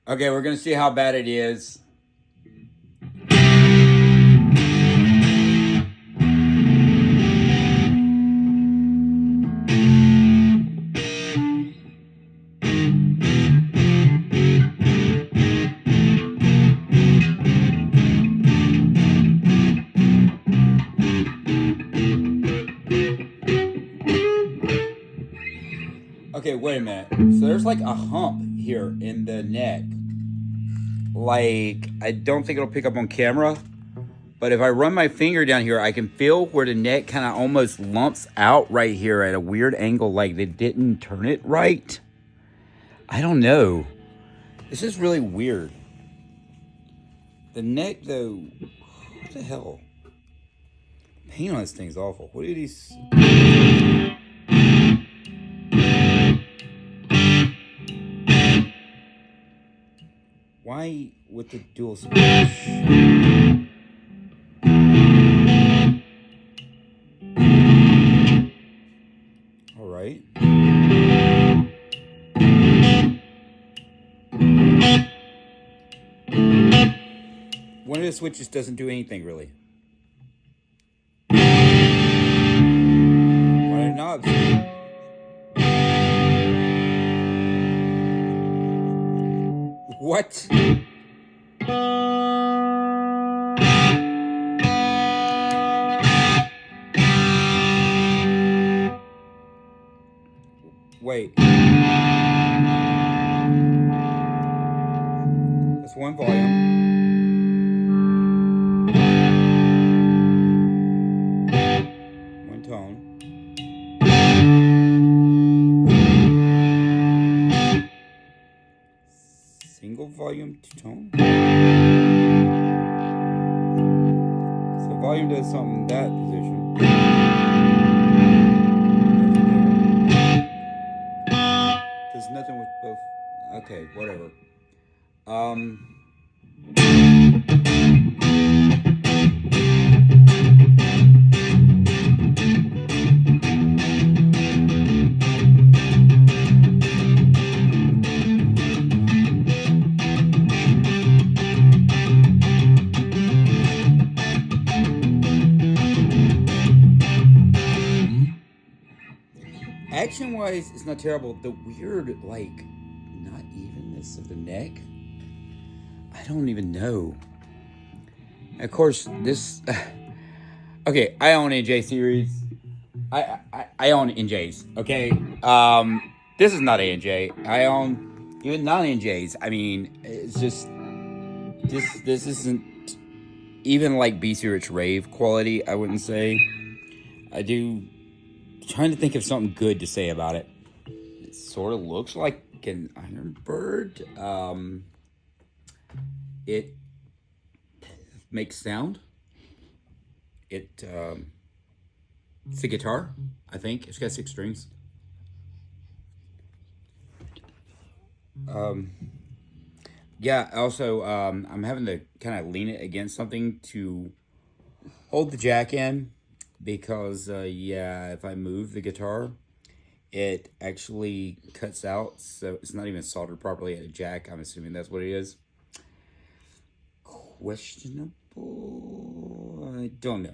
Okay, we're gonna see how bad it is. Okay, wait a minute. So there's like a hump here in the neck. Like, I don't think it'll pick up on camera, but if I run my finger down here, I can feel where the neck kind of almost lumps out right here at a weird angle, like they didn't turn it right. I don't know. This is really weird. The neck, though, what the hell? Paint on this thing's awful. What are these? Why with the dual splash? All right. One of the switches doesn't do anything really. One of the knobs. What? Wait. That's one volume. One tone. Single volume, two tone. So volume does something in that position. Does nothing with both. Okay, whatever. Action-wise, it's not terrible. The weird, like, not evenness of the neck, I don't even know. Of course, this... Okay, I own NJ series. I own NJs, okay? This is not ANJ. I own even non-NJs. I mean, it's just... This isn't even like B.C.Rich rave quality, I wouldn't say. Trying to think of something good to say about it. It sort of looks like an Ironbird. It makes sound. It's a guitar, I think. It's got 6 strings. Yeah, also, I'm having to kind of lean it against something to hold the jack in. Because, yeah, if I move the guitar, it actually cuts out. So it's not even soldered properly at a jack. I'm assuming that's what it is. Questionable? I don't know.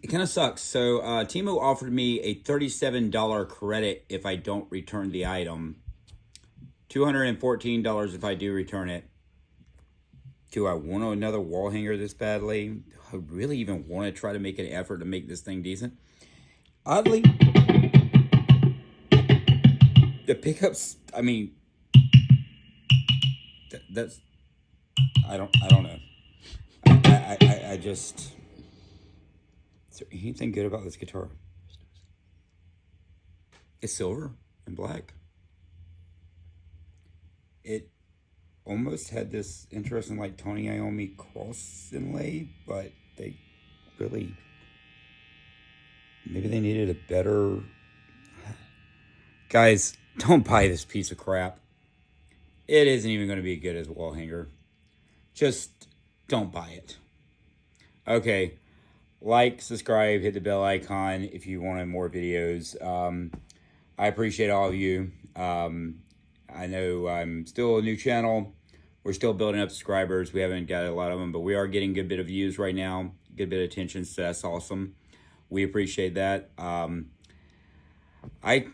It kind of sucks. So, Temu offered me a $37 credit if I don't return the item. $214 if I do return it. Do I want another wall hanger this badly? I really even want to try to make an effort to make this thing decent. Oddly, the pickups, I mean, that's, I don't know. I just, is there anything good about this guitar? It's silver and black. It almost had this interesting, like, Tony Iommi cross inlay, but they really, maybe they needed a better... Guys, don't buy this piece of crap. It isn't even going to be good as a wall hanger. Just don't buy it. Okay, like, subscribe, hit the bell icon if you wanted more videos. I appreciate all of you. I know I'm still a new channel. We're still building up subscribers. We haven't got a lot of them, but we are getting a good bit of views right now, good bit of attention, so that's awesome. We appreciate that. I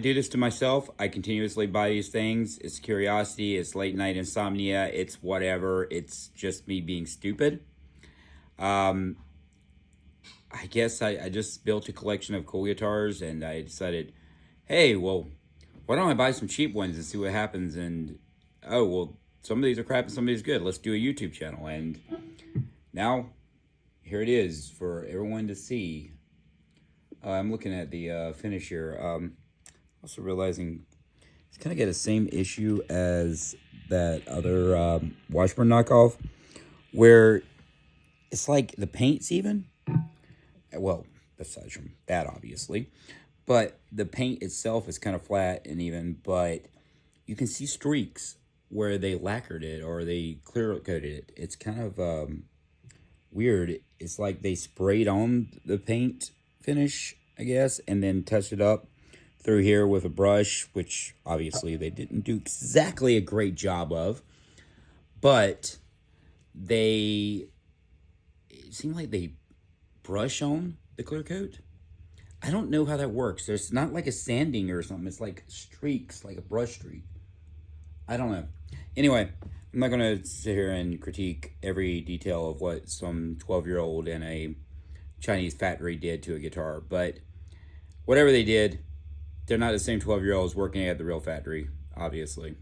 do this to myself. I continuously buy these things. It's curiosity. It's late night insomnia. It's whatever. It's just me being stupid. I guess I just built a collection of cool guitars, and I decided, hey, well, why don't I buy some cheap ones and see what happens? And, oh, well, some of these are crap and some of these are good. Let's do a YouTube channel. And now, here it is for everyone to see. I'm looking at the finish here. Also realizing it's kind of got the same issue as that other Washburn knockoff, where it's like the paint's even. Well, aside from that, obviously. But the paint itself is kind of flat and even, but you can see streaks where they lacquered it or they clear coated it. It's kind of weird. It's like they sprayed on the paint finish, I guess, and then touched it up through here with a brush, which obviously they didn't do exactly a great job of, but it seemed like they brush on the clear coat. I don't know how that works. There's not like a sanding or something. It's like streaks, like a brush streak. I don't know. Anyway, I'm not going to sit here and critique every detail of what some 12-year-old in a Chinese factory did to a guitar, but whatever they did, they're not the same 12-year-olds working at the real factory, obviously.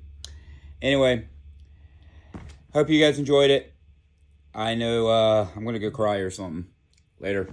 Anyway, hope you guys enjoyed it. I know I'm going to go cry or something. Later.